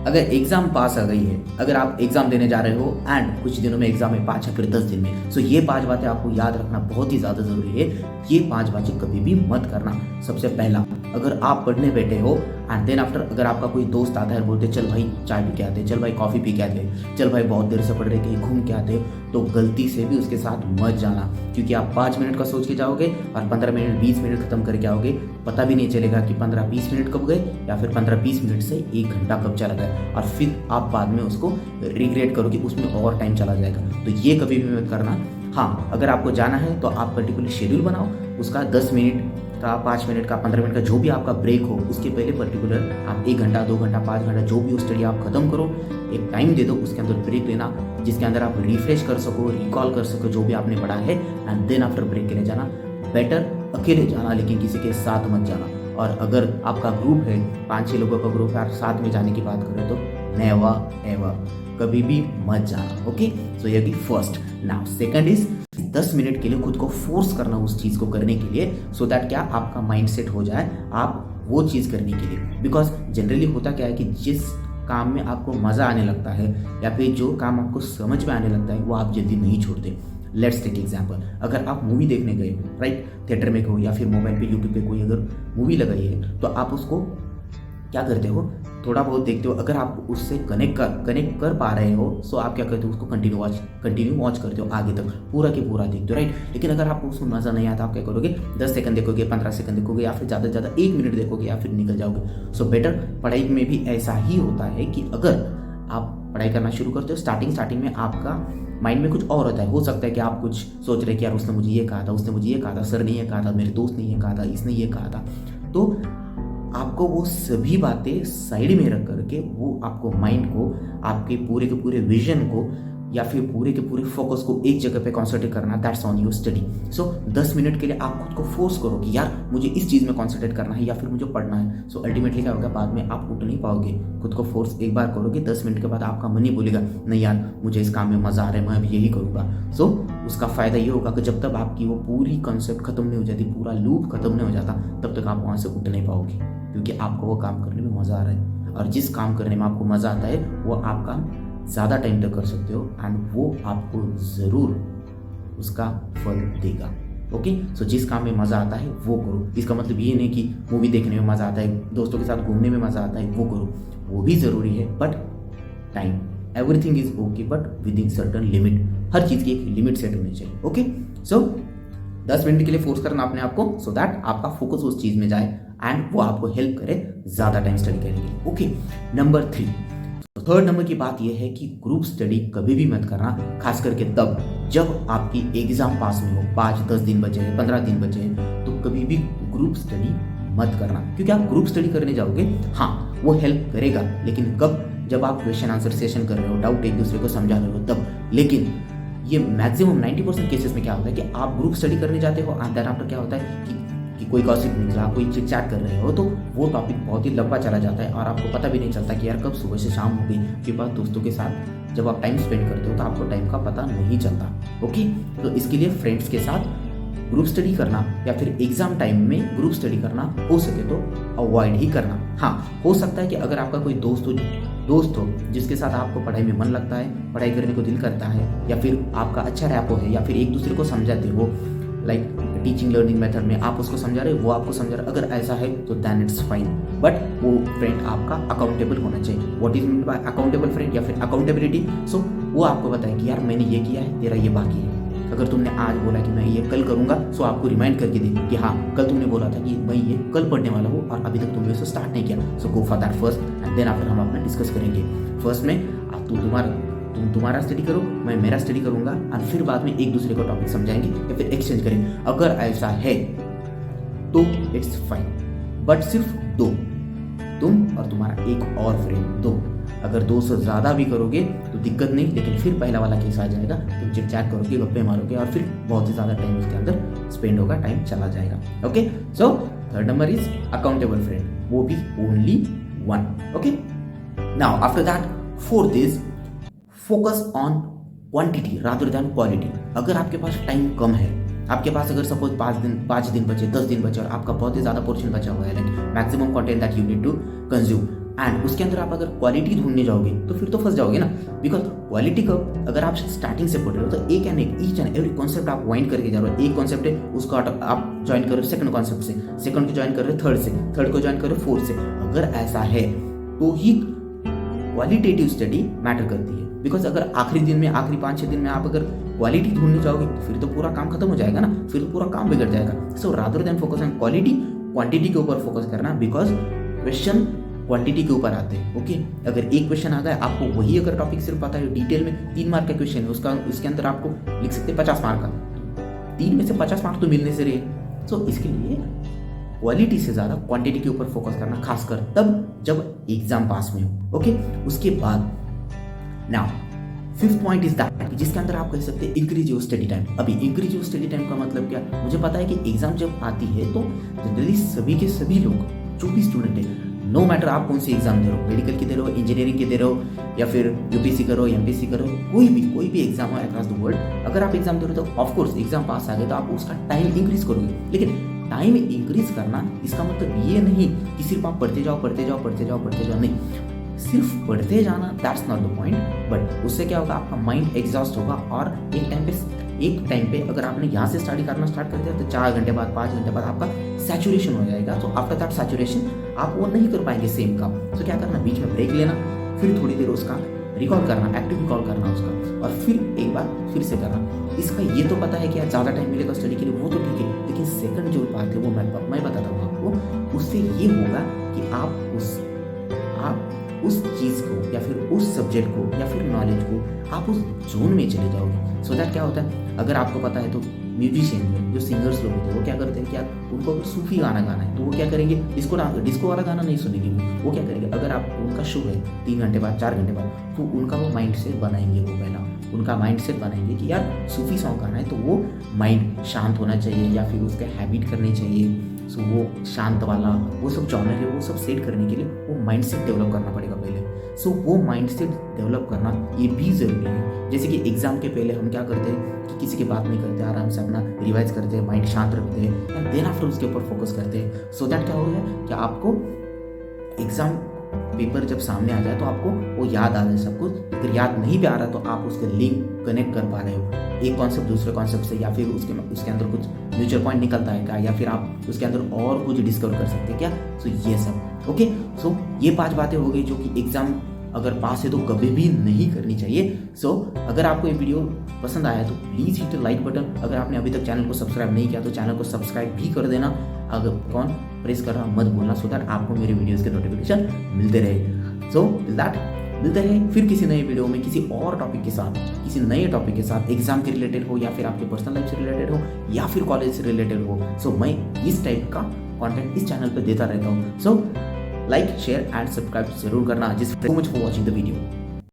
अगर एग्जाम पास आ गई है, अगर आप एग्जाम देने जा रहे हो एंड कुछ दिनों में एग्जाम है, 5 या फिर 10 दिन में, सो ये 5 बातें आपको याद रखना बहुत ही ज़्यादा ज़रूरी है। ये 5 बातें कभी भी मत करना। सबसे पहला, अगर आप पढ़ने बैठे हो एंड देन आफ्टर अगर आपका कोई दोस्त आता है बोलते चल भाई चाय पी के आते, चल भाई कॉफ़ी पी के आते, चल भाई बहुत देर से पढ़ रहे कहीं घूम के आते, तो गलती से भी उसके साथ मत जाना, क्योंकि आप 5 मिनट का सोच के जाओगे और 15 मिनट 20 मिनट खत्म करके आओगे, पता भी नहीं चलेगा कि 15-20 मिनट कब गए या फिर 15-20 मिनट से 1 घंटा कब चला गया, और फिर आप बाद में उसको रिग्रेट करोगे, उसमें और टाइम चला जाएगा। तो ये कभी भी मत करना। हाँ, अगर आपको जाना है तो आप पर्टिकुलर शेड्यूल बनाओ, उसका 10 मिनट का, 5 मिनट का, 15 मिनट का, जो भी आपका ब्रेक हो, उसके पहले पर्टिकुलर आप 1 घंटा 2 घंटा 5 घंटा जो भी स्टडी आप खत्म करो, एक टाइम दे दो, उसके अंदर ब्रेक लेना जिसके अंदर आप रिफ्रेश कर सको, रिकॉल कर सको जो भी आपने पढ़ा है, एंड देन आफ्टर ब्रेक के लिए जाना। बेटर अकेले जाना, लेकिन किसी के साथ मत जाना। और अगर आपका ग्रुप है, 5-6 लोगों का ग्रुप है, साथ में जाने की बात करें तो नेवर एवर कभी भी मत जाना। ओके, सो ये भी first. Now second is 10 minute के लिए खुद को फोर्स करना उस चीज़ को करने के लिए, सो दैट क्या आपका माइंड सेट हो जाए आप वो चीज़ करने के लिए। बिकॉज जनरली होता क्या है कि जिस काम में आपको मज़ा आने लगता है या फिर जो काम आपको समझ में आने लगता है वो आप जल्दी नहीं छोड़ते। लेट्स टेक एग्जाम्पल, अगर आप मूवी देखने गए, राइट, थिएटर में हो या फिर मोबाइल पे यूट्यूब पे कोई अगर मूवी लगाई है, तो आप उसको क्या करते हो, थोड़ा बहुत देखते हो। अगर आप उससे कनेक्ट कर पा रहे हो, सो आप क्या करते हो, उसको कंटिन्यू वॉच करते हो आगे तक, पूरा के पूरा देखते हो, राइट। लेकिन अगर आपको उसमें मज़ा नहीं आता, आप क्या करोगे, 10 सेकंड देखोगे, 15 सेकंड देखोगे, या फिर ज़्यादा से ज़्यादा 1 मिनट देखोगे, या फिर निकल जाओगे। सो बेटर पढ़ाई में भी ऐसा ही होता है कि अगर आप पढ़ाई करना शुरू करते हो, स्टार्टिंग में आपका माइंड में कुछ और होता है। हो सकता है कि आप कुछ सोच रहे कि यार उसने मुझे ये कहा था, उसने मुझे ये कहा था, सर ने ये कहा था, मेरे दोस्त ने ये कहा था, इसने ये कहा था। तो आपको वो सभी बातें साइड में रख करके वो आपको माइंड को, आपके पूरे के पूरे विजन को या फिर पूरे के पूरे फोकस को एक जगह पे कॉन्सेंट्रेट करना, that's on your study. So 10 minute के लिए आप खुद को फोर्स करो कि यार मुझे इस चीज़ में कॉन्सेंट्रेट करना है या फिर मुझे पढ़ना है। सो अल्टीमेटली क्या होगा, बाद में आप उठ नहीं पाओगे। खुद को फोर्स एक बार करोगे, 10 मिनट के बाद आपका मन ही बोलेगा नहीं यार मुझे इस काम में मज़ा आ रहा है, मैं अभी यही करूँगा। सो उसका फ़ायदा ये होगा कि जब तक आपकी वो पूरी कॉन्सेप्ट खत्म नहीं हो जाती, पूरा लूप खत्म नहीं हो जाता, तब तक आप वहाँ से उठ नहीं पाओगे, क्योंकि आपको वो काम करने में मज़ा आ रहा है। और जिस काम करने में आपको मज़ा आता है वो आप काम ज़्यादा टाइम तक कर सकते हो एंड वो आपको ज़रूर उसका फल देगा। ओके, सो जिस काम में मज़ा आता है वो करो। इसका मतलब ये नहीं कि मूवी देखने में मज़ा आता है, दोस्तों के साथ घूमने में मज़ा आता है वो करो, वो भी ज़रूरी है, but time, everything is okay but within certain limit. हर चीज़ की एक लिमिट सेट होनी चाहिए। ओके, सो 10 मिनट के लिए फोर्स करना अपने आप को, सो दैट आपका फोकस उस चीज़ में जाए एंड वो आपको हेल्प करे ज़्यादा टाइम स्टडी करने के लिए। ओके, नंबर 3, थर्ड नंबर की बात यह है कि ग्रुप स्टडी कभी भी मत करना, खास करके तब जब आपकी एग्जाम पास में हो, 5-10 दिन बचे हैं, 15 दिन बचे हैं, तो कभी भी ग्रुप स्टडी मत करना। क्योंकि आप ग्रुप स्टडी करने जाओगे, हाँ वो हेल्प करेगा, लेकिन कब, जब आप क्वेश्चन आंसर सेशन कर रहे हो, डाउट एक दूसरे को समझा रहे हो तब। लेकिन ये मैक्सिमम 90% केसेस में क्या होता है कि आप ग्रुप स्टडी करने जाते हो एंड देन आफ्टर क्या होता है कि कोई गॉसिप निकला, कोई चिट चैट कर रहे हो, तो वो टॉपिक बहुत ही लंबा चला जाता है और आपको पता भी नहीं चलता कि यार कब सुबह से शाम हो गई। के बाद दोस्तों के साथ जब आप टाइम स्पेंड करते हो तो आपको टाइम का पता नहीं चलता। ओके, तो इसके लिए फ्रेंड्स के साथ ग्रुप स्टडी करना या फिर एग्जाम टाइम में ग्रुप स्टडी करना हो सके तो अवॉइड ही करना। हाँ, हो सकता है कि अगर आपका कोई दोस्त हो जिसके साथ आपको पढ़ाई में मन लगता है, पढ़ाई करने को दिल करता है, या फिर आपका अच्छा रैपो है, या फिर एक दूसरे को समझाते हो, लाइक टीचिंग लर्निंग मेथड में आप उसको समझा रहे हो, वो आपको समझा रहा है, अगर ऐसा है तो दैन इट्स फाइन, बट वो फ्रेंड आपका अकाउंटेबल होना चाहिए। What is mean by accountable friend या फिर अकाउंटेबिलिटी? सो वो आपको बताए कि यार मैंने ये किया है, तेरा ये बाकी है। अगर तुमने आज बोला कि मैं ये कल करूंगा, सो आपको रिमाइंड करके दे कि हाँ कल तुमने बोला था कि मैं ये कल पढ़ने वाला हूँ और अभी तक तुमने उसे स्टार्ट नहीं किया। So go for that first and then after हम अपना डिस्कस करेंगे। फर्स्ट में तुम तुम्हारा स्टडी करो, मैं मेरा स्टडी करूंगा और फिर बाद में एक दूसरे को टॉपिक समझाएंगे या फिर एक्सचेंज करेंगे। अगर ऐसा है तो इट्स फाइन, बट सिर्फ 2, तुम और तुम्हारा एक और फ्रेंड, 2। अगर 2 से ज़्यादा भी करोगे तो दिक्कत नहीं, लेकिन फिर पहला वाला केस आ जाएगा, तुम चिट चैट करोगे, गप्पे मारोगे और फिर बहुत ही ज़्यादा टाइम उसके अंदर स्पेंड होगा, टाइम चला जाएगा। Okay, so third number is accountable friend, वो भी only 1। Okay, now after that fourth is focus on quantity rather than quality. अगर आपके पास टाइम कम है, आपके पास अगर सपोज 5 दिन बचे, 10 दिन बचे और आपका बहुत ही ज़्यादा पोर्शन बचा हुआ है, like maximum content that you need to consume and उसके अंदर आप अगर क्वालिटी ढूंढने जाओगे तो फिर तो फंस जाओगे ना, बिकॉज क्वालिटी का अगर आप स्टार्टिंग से पढ़ रहे हो तो एक एंड एक ईच एंड एवरी कॉन्सेप्ट आप वाइंड करके जा रहे हो। एक कॉन्सेप्ट है उसको आप ज्वाइन कर रहे हो सेकंड कॉन्सेप्ट से, सेकंड को ज्वाइन कर रहे हो थर्ड से, थर्ड को ज्वाइन कर रहे हो फोर्थ से। अगर ऐसा है तो ही क्वालिटेटिव स्टडी मैटर करती है, बिकॉज अगर आखिरी दिन में आखिरी 5-6 दिन में आप अगर क्वालिटी ढूंढने जाओगे तो फिर तो पूरा काम खत्म हो जाएगा ना, फिर तो पूरा काम बिगड़ जाएगा। So rather than focus on quality, quantity के ऊपर फोकस करना, बिकॉज क्वेश्चन क्वांटिटी के ऊपर आते हैं। ओके, अगर एक क्वेश्चन आ गया आपको वही अगर टॉपिक सिर्फ पता है, डिटेल में 3 मार्क का क्वेश्चन है उसके अंदर आपको लिख सकते हैं 50 मार्क का, 3 में से 50 मार्क तो मिलने से रहे। सो इसके लिए क्वालिटी से ज़्यादा क्वांटिटी के ऊपर फोकस करना, खासकर तब जब एग्जाम पास में हो। ओके, उसके बाद now 5th point is that, जिसके अंदर आप कह सकते हैं इंक्रीज योर स्टडी टाइम। अभी इंक्रीज योर स्टडी टाइम का मतलब क्या, मुझे पता है कि एग्जाम जब आती है तो जनरली सभी के सभी लोग जो भी स्टूडेंट है, नो मैटर आप कौन सी एग्जाम दे रहे हो, मेडिकल की दे रहे हो, इंजीनियरिंग की दे रहे हो, या फिर यूपीएससी करो, एमपीएससी करो, कोई भी एग्जाम हो अक्रॉस द वर्ल्ड, अगर आप एग्जाम दे रहे हो तो ऑफकोर्स एग्जाम पास आ गए तो आप उसका टाइम इंक्रीज करोगे। लेकिन टाइम इंक्रीज करना इसका मतलब ये नहीं कि सिर्फ आप पढ़ते जाओ, नहीं, सिर्फ पढ़ते जाना that's not the point. But उससे क्या होगा, आपका माइंड एग्जॉस्ट होगा और एक टाइम पे अगर आपने यहाँ से स्टडी करना स्टार्ट कर दिया तो 4 घंटे बाद 5 घंटे बाद आपका सैचुरेशन हो जाएगा। तो आफ्टर दैट सैचुरेशन आप वो नहीं कर पाएंगे सेम काम। तो क्या करना, बीच में ब्रेक लेना, फिर थोड़ी देर उसका रिकॉल करना, एक्टिव रिकॉल करना उसका, और फिर एक बार फिर से करना। इसका ये तो पता है कि ज़्यादा टाइम मिलेगा स्टडी के लिए, वो तो ठीक है, लेकिन सेकंड जो बात है वो मैं बताता हूँ आपको। उससे ये होगा कि आप उस चीज़ को या फिर उस सब्जेक्ट को या फिर नॉलेज को आप उस जोन में चले जाओगे। सो दैट क्या होता है, अगर आपको पता है तो म्यूजिशियन जो सिंगर्स लोग होते हैं वो क्या करते हैं, क्या उनको अगर सूफी गाना गाना है तो वो क्या करेंगे, डिस्को वाला गाना नहीं सुनेंगे। वो क्या करेंगे, अगर आप उनका शो है 3 घंटे बाद 4 घंटे बाद, तो उनका वो माइंड सेट बनाएंगे, वो पहला उनका माइंड सेट बनाएंगे कि यार सूफी सॉन्ग गाना है तो वो माइंड शांत होना चाहिए या फिर उसके हैबिट करनी चाहिए। सो वो शांत वाला वो सब जॉनर है, वो सब सेट करने के लिए वो माइंड सेट डेवलप करना पड़ेगा पहले। सो वो माइंड सेट डेवलप करना ये भी ज़रूरी है। जैसे कि एग्जाम के पहले हम क्या करते हैं कि किसी की बात नहीं करते, आराम से अपना रिवाइज करते हैं, माइंड शांत रखते हैं, एंड देन आफ्टर उसके ऊपर फोकस करते हैं। सो दैट क्या हो गया कि आपको एग्जाम पेपर जब सामने आ जाए तो आपको वो याद आ जाए सब कुछ। अगर याद नहीं भी आ रहा तो आप उसके लिंक कनेक्ट कर पा रहे हो एक कॉन्सेप्ट दूसरे कॉन्सेप्ट से, या फिर उसके अंदर कुछ म्यूचुअल पॉइंट निकलता है क्या, या फिर आप उसके अंदर और कुछ डिस्कवर कर सकते हैं क्या। सो ये सब ओके। सो ये 5 बातें हो गई जो कि एग्जाम अगर पास है तो कभी भी नहीं करनी चाहिए। सो अगर आपको ये वीडियो पसंद आया तो please hit the like button. अगर आपने अभी तक चैनल को सब्सक्राइब नहीं किया तो चैनल को सब्सक्राइब भी कर देना, अगर कौन प्रेस कर रहा मत बोलना, सो दैट आपको मेरे वीडियोज़ के नोटिफिकेशन मिलते रहे। सो विद दैट मिलते हैं फिर किसी नए वीडियो में किसी और टॉपिक के साथ, किसी नए टॉपिक के साथ, एग्जाम के रिलेटेड हो या फिर आपके पर्सनल लाइफ से रिलेटेड हो या फिर कॉलेज से रिलेटेड हो। सो मैं इस टाइप का कंटेंट इस चैनल पे देता रहता हूँ। So like share and subscribe जरूर करना। जिस so much for watching the video.